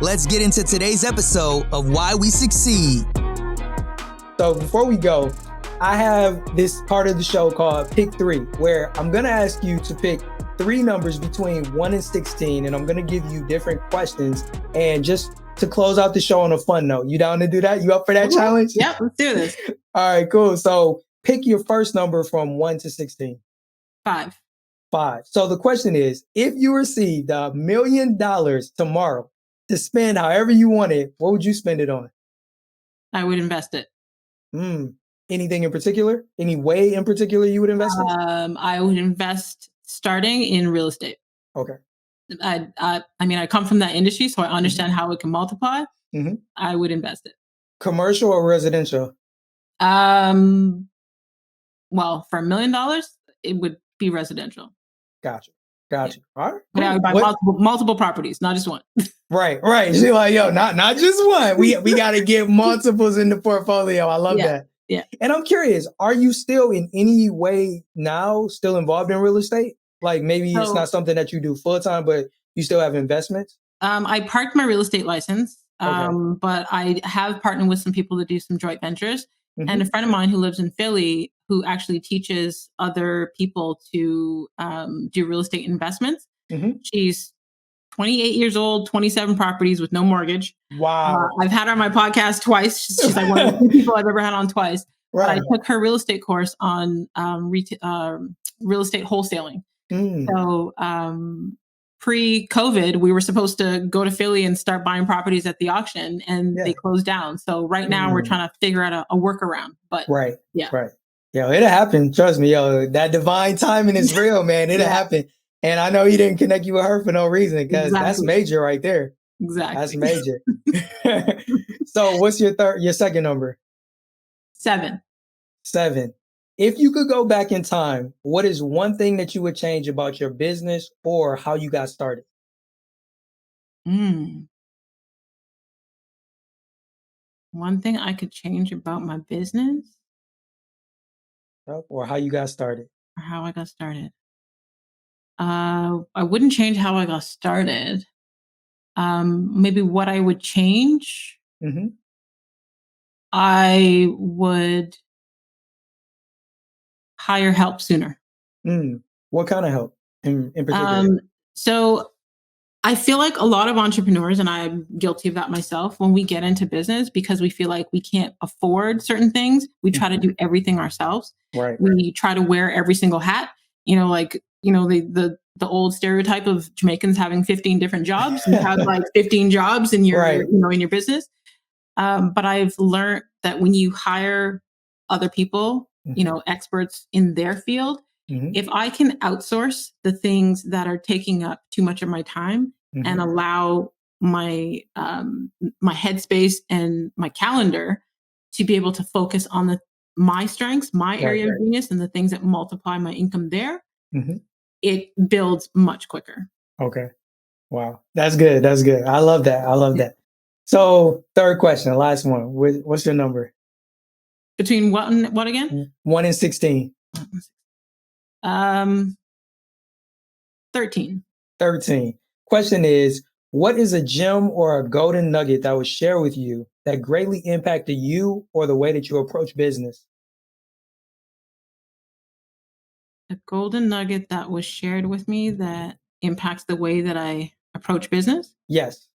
let's get into today's episode of Why We Succeed. So before we go, I have this part of the show called Pick 3, where I'm going to ask you to pick 3 numbers between 1 and 16, and I'm going to give you different questions. And just to close out the show on a fun note, you down to do that? You up for that challenge? Yep, let's do this. All right, cool. So pick your first number from 1 to 16. 5. 5. So the question is, if you received $1 million tomorrow to spend however you wanted, what would you spend it on? I would invest it. Anything in particular? Any way in particular you would invest in? I would invest starting in real estate. Okay. I mean, I come from that industry, so I understand how it can multiply. I would invest it. Commercial or residential? Well, for $1 million, it would be residential. Gotcha. Yeah. All right. But I would buy multiple properties, not just one. Right. She's like, yo, not just one. We got to get multiples in the portfolio. I love that. Yeah. And I'm curious, are you still in any way now still involved in real estate? Like maybe it's not something that you do full time, but you still have investments? I parked my real estate license, but I have partnered with some people to do some joint ventures. And a friend of mine who lives in Philly who actually teaches other people to do real estate investments. She's 28 years old, 27 properties with no mortgage. Wow. I've had her on my podcast twice. She's like one of the few people I've ever had on twice. Right. But I took her real estate course on real estate wholesaling. So pre-COVID, we were supposed to go to Philly and start buying properties at the auction, and they closed down. So right now we're trying to figure out a workaround. But yeah, yo, it'll happen. Trust me, yo. That divine timing is real, man. It'll happen. And I know you didn't connect you with her for no reason, because that's major right there. Exactly. That's major. So what's your second number? 7. 7. If you could go back in time, what is one thing that you would change about your business or how you got started? One thing I could change about my business? Or how you got started? Or how I got started. I wouldn't change how I got started. Maybe what I would change. I would hire help sooner. What kind of help in particular? So I feel like a lot of entrepreneurs, and I'm guilty of that myself, when we get into business, because we feel like we can't afford certain things, we try to do everything ourselves. Right. We try to wear every single hat. The old stereotype of Jamaicans having 15 different jobs. You have like 15 jobs in your in your business. But I've learned that when you hire other people, experts in their field, if I can outsource the things that are taking up too much of my time and allow my my headspace and my calendar to be able to focus on my strengths, my area of genius, and the things that multiply my income there, it builds much quicker. Okay. Wow. That's good. I love that. So third question, the last one. What's your number? Between what and what again? 1 and 16. 13. 13. Question is, what is a gem or a golden nugget that was shared with you that greatly impacted you or the way that you approach business? A golden nugget that was shared with me that impacts the way that I approach business? Yes.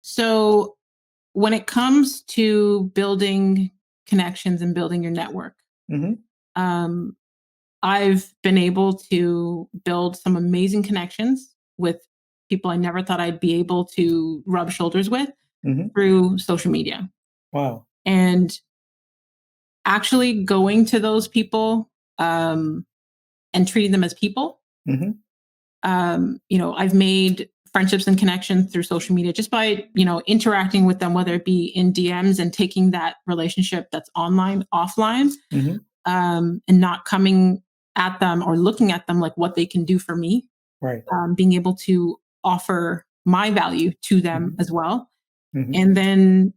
So when it comes to building connections and building your network, I've been able to build some amazing connections with people I never thought I'd be able to rub shoulders with through social media. Wow. And actually going to those people and treating them as people. I've made friendships and connections through social media just by, interacting with them, whether it be in DMs and taking that relationship that's online, offline, and not coming at them or looking at them like what they can do for me. Right. Being able to offer my value to them as well. And then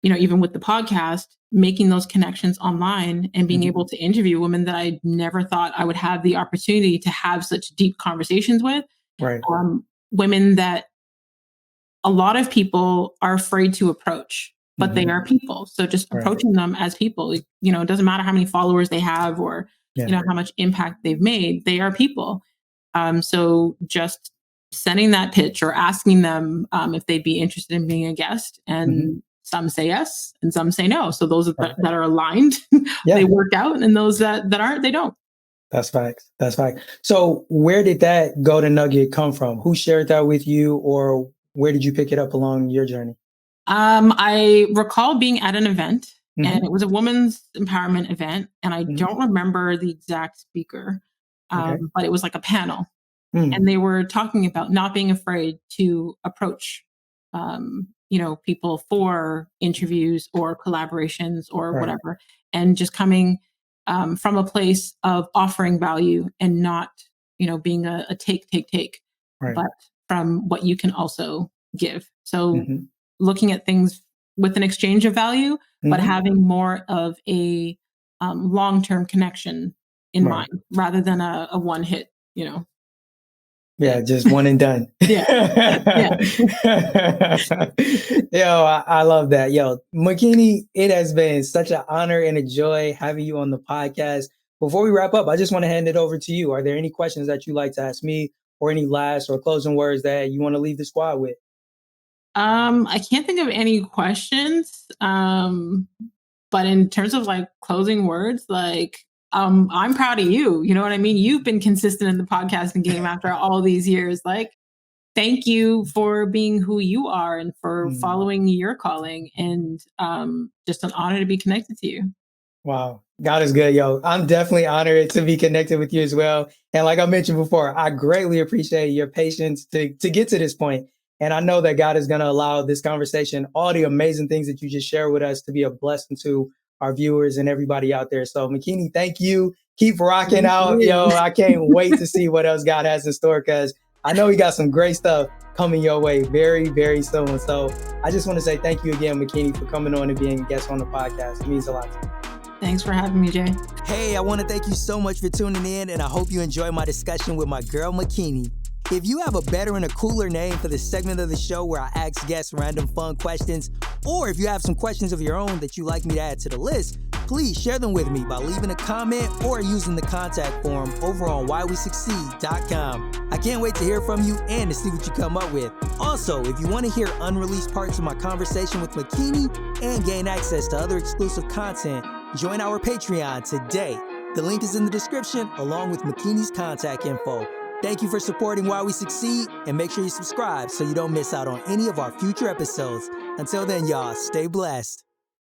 even with the podcast, making those connections online and being able to interview women that I never thought I would have the opportunity to have such deep conversations with. Right. Women that a lot of people are afraid to approach, but they are people. So just approaching them as people, it doesn't matter how many followers they have or, how much impact they've made, they are people. So just sending that pitch or asking them if they'd be interested in being a guest, and some say yes and some say no. So those that are aligned, they work out, and those that aren't, they don't. That's facts. That's fact. So where did that golden nugget come from? Who shared that with you, or where did you pick it up along your journey? I recall being at an event, and it was a women's empowerment event, and I don't remember the exact speaker, but it was like a panel. And they were talking about not being afraid to approach, people for interviews or collaborations or whatever, and just coming from a place of offering value and not, being a take, but from what you can also give. So looking at things with an exchange of value, but having more of a long-term connection in mind rather than a one-hit, Yeah, just one and done. Yeah. Yo, I love that. Yo, Makini, it has been such an honor and a joy having you on the podcast. Before we wrap up, I just want to hand it over to you. Are there any questions that you'd like to ask me, or any last or closing words that you want to leave the squad with? I can't think of any questions. But in terms of like closing words, like, I'm proud of you. You know what I mean? You've been consistent in the podcasting game after all these years. Like, thank you for being who you are and for following your calling, and just an honor to be connected to you. Wow. God is good, yo. I'm definitely honored to be connected with you as well. And like I mentioned before, I greatly appreciate your patience to get to this point. And I know that God is going to allow this conversation, all the amazing things that you just shared with us, to be a blessing to our viewers and everybody out there. So Makini, thank you. Keep rocking out, yo. I can't wait to see what else God has in store, because I know he got some great stuff coming your way very, very soon. So I just want to say thank you again, Makini, for coming on and being a guest on the podcast. It means a lot to me. Thanks for having me, Jay. Hey, I want to thank you so much for tuning in, and I hope you enjoyed my discussion with my girl, Makini. If you have a better and a cooler name for this segment of the show where I ask guests random fun questions, or if you have some questions of your own that you'd like me to add to the list, please share them with me by leaving a comment or using the contact form over on whywesucceed.com. I can't wait to hear from you and to see what you come up with. Also, if you want to hear unreleased parts of my conversation with Makini and gain access to other exclusive content, join our Patreon today. The link is in the description, along with Makini's contact info. Thank you for supporting Why We Succeed, and make sure you subscribe so you don't miss out on any of our future episodes. Until then, y'all, stay blessed.